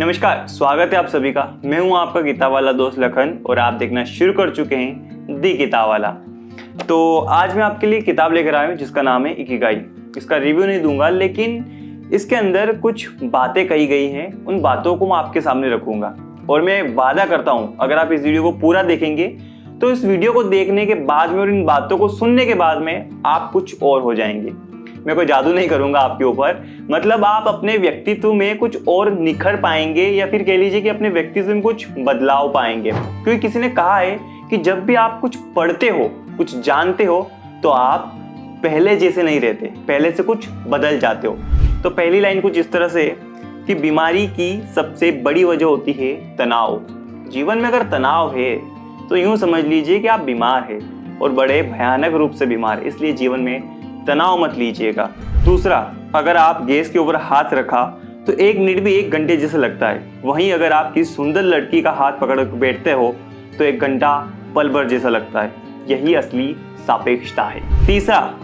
नमस्कार, स्वागत है आप सभी का। मैं हूं आपका किताब वाला दोस्त लखन और आप देखना शुरू कर चुके हैं दी किताब वाला। तो आज मैं आपके लिए किताब लेकर आया हूं जिसका नाम है इकिगाई। इसका रिव्यू नहीं दूंगा, लेकिन इसके अंदर कुछ बातें कही गई हैं, उन बातों को मैं आपके सामने रखूंगा और मैं वादा करता हूं अगर आप इस वीडियो को पूरा देखेंगे तो इस वीडियो को देखने के बाद में और इन बातों को सुनने के बाद में आप कुछ और हो जाएंगे। मैं कोई जादू नहीं करूंगा आपके ऊपर, मतलब आप अपने व्यक्तित्व में कुछ और निखर पाएंगे या फिर कह लीजिए कि अपने व्यक्तित्व में कुछ बदलाव पाएंगे। क्योंकि किसी ने कहा है कि जब भी आप कुछ पढ़ते हो, कुछ जानते हो, तो आप पहले जैसे नहीं रहते, पहले से कुछ बदल जाते हो। तो पहली लाइन कुछ इस तरह से कि बीमारी की सबसे बड़ी वजह होती है तनाव। जीवन में अगर तनाव है तो यूं समझ लीजिए कि आप बीमार हैं और बड़े भयानक रूप से बीमार, इसलिए जीवन में तनाव मत लीजिएगा। दूसरा, अगर आप गैस के ऊपर हाथ रखा तो 1 मिनट भी 1 घंटे जैसे लगता है, वहीं अगर आप किसी सुंदर लड़की का हाथ पकड़ बैठते हो तो 1 घंटा पल भर जैसा लगता है। यही असली सापेक्षता है। तीसरा,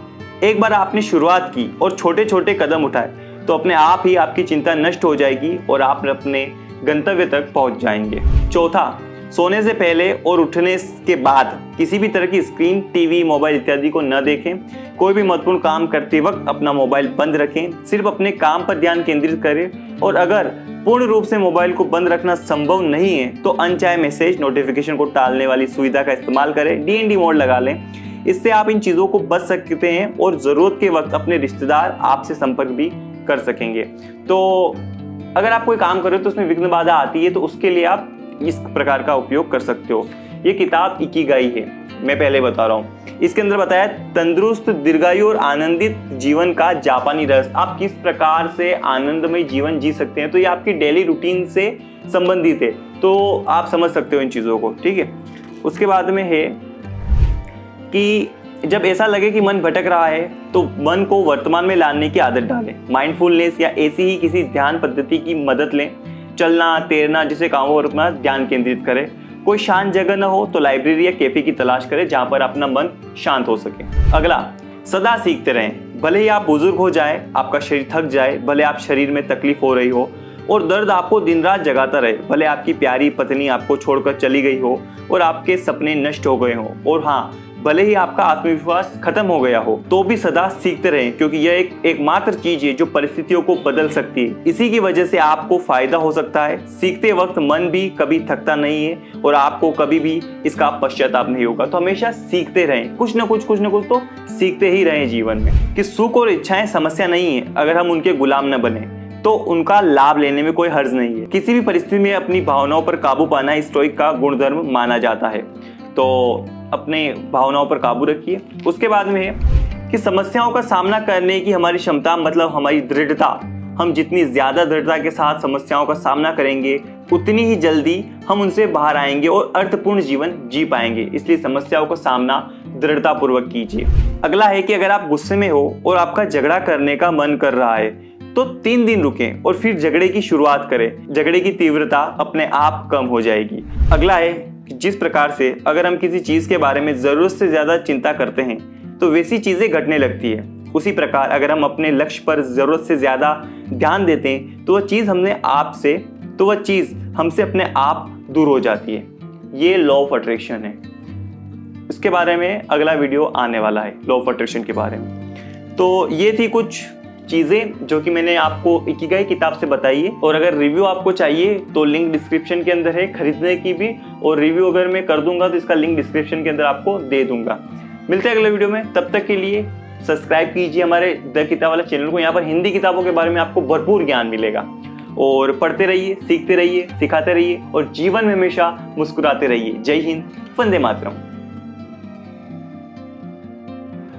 एक बार आपने शुरुआत की और छोटे छोटे कदम उठाए तो अपने आप ही आपकी चिंता नष्ट हो जाएगी और आप अपने गंतव्य तक पहुंच जाएंगे। चौथा, सोने से पहले और उठने के बाद किसी भी तरह की स्क्रीन, टीवी, मोबाइल इत्यादि को न देखें। कोई भी महत्वपूर्ण काम करते वक्त अपना मोबाइल बंद रखें, सिर्फ अपने काम पर ध्यान केंद्रित करें और अगर पूर्ण रूप से मोबाइल को बंद रखना संभव नहीं है तो अनचाहे मैसेज, नोटिफिकेशन को टालने वाली सुविधा का इस्तेमाल करें, DND मोड लगा लें। इससे आप इन चीज़ों को बच सकते हैं और ज़रूरत के वक्त अपने रिश्तेदार आपसे संपर्क भी कर सकेंगे। तो अगर आप कोई काम कर रहे हो तो उसमें विघ्न बाधा आती है तो उसके लिए आप इस प्रकार का उपयोग कर सकते हो। ये किताब इकिगाई है, मैं पहले बता रहा हूँ। इसके अंदर बताया तंदुरुस्त, दीर्घायु और आनंदित जीवन का जापानी रहस्य। आप किस प्रकार से आनंदमय जीवन जी सकते हैं, तो ये आपकी डेली रूटीन से संबंधित है, तो आप समझ सकते हो इन चीज़ों को, ठीक है। उसके बाद में है कि जब ऐसा लगे कि मन भटक रहा है तो मन को वर्तमान में लाने की आदत डालें। माइंडफुलनेस या ऐसी ही किसी ध्यान पद्धति की मदद लें। चलना, तैरना जैसे कामों पर अपना ध्यान केंद्रित करें। कोई शांत जगह न हो तो लाइब्रेरी या कैफे की तलाश करें जहां पर अपना मन शांत हो सके। अगला, सदा सीखते रहें। भले ही आप बुजुर्ग हो जाए, आपका शरीर थक जाए, भले आप शरीर में तकलीफ हो रही हो और दर्द आपको दिन रात जगाता रहे, भले आपकी प्यारी पत्नी आपको छोड़कर चली गई हो और आपके सपने नष्ट हो गए हो, और हाँ, भले ही आपका आत्मविश्वास खत्म हो गया हो, तो भी सदा सीखते रहें, क्योंकि यह एकमात्र चीज है जो परिस्थितियों को बदल सकती है। इसी की वजह से आपको फायदा हो सकता है। सीखते वक्त मन भी कभी थकता नहीं है और आपको कभी भी इसका पश्चाताप नहीं होगा। तो हमेशा सीखते रहें, कुछ न कुछ तो सीखते ही रहें जीवन में। कि सुख और इच्छाएं समस्या नहीं है, अगर हम उनके गुलाम न बने तो उनका लाभ लेने में कोई हर्ज नहीं है। किसी भी परिस्थिति में अपनी भावनाओं पर काबू पाना स्टोइक का गुणधर्म माना जाता है। तो अपने भावनाओं पर काबू रखिए। उसके बाद में है कि समस्याओं का सामना करने की हमारी क्षमता, मतलब हमारी दृढ़ता, हम जितनी ज़्यादा दृढ़ता के साथ समस्याओं का सामना करेंगे उतनी ही जल्दी हम उनसे बाहर आएंगे और अर्थपूर्ण जीवन जी पाएंगे। इसलिए समस्याओं का सामना दृढ़तापूर्वक कीजिए। अगला है कि अगर आप गुस्से में हो और आपका झगड़ा करने का मन कर रहा है तो 3 दिन रुकें और फिर झगड़े की शुरुआत करें। झगड़े की तीव्रता अपने आप कम हो जाएगी। अगला है कि जिस प्रकार से अगर हम किसी चीज़ के बारे में ज़रूरत से ज़्यादा चिंता करते हैं तो वैसी चीज़ें घटने लगती है, उसी प्रकार अगर हम अपने लक्ष्य पर ज़रूरत से ज़्यादा ध्यान देते हैं तो वह चीज़ हमसे अपने आप दूर हो जाती है। ये लॉ ऑफ अट्रैक्शन है। इसके बारे में अगला वीडियो आने वाला है, लॉ ऑफ अट्रैक्शन के बारे में। तो ये थी कुछ चीज़ें जो कि मैंने आपको इकिगाई किताब से बताई है। और अगर रिव्यू आपको चाहिए तो लिंक डिस्क्रिप्शन के अंदर है खरीदने की भी, और रिव्यू अगर मैं कर दूंगा तो इसका लिंक डिस्क्रिप्शन के अंदर आपको दे दूंगा। मिलते हैं अगले वीडियो में, तब तक के लिए सब्सक्राइब कीजिए हमारे द किताब वाला चैनल को। यहाँ पर हिंदी किताबों के बारे में आपको भरपूर ज्ञान मिलेगा। और पढ़ते रहिए, सीखते रहिए, सिखाते रहिए और जीवन में हमेशा मुस्कुराते रहिए। जय हिंद, वंदे मातरम।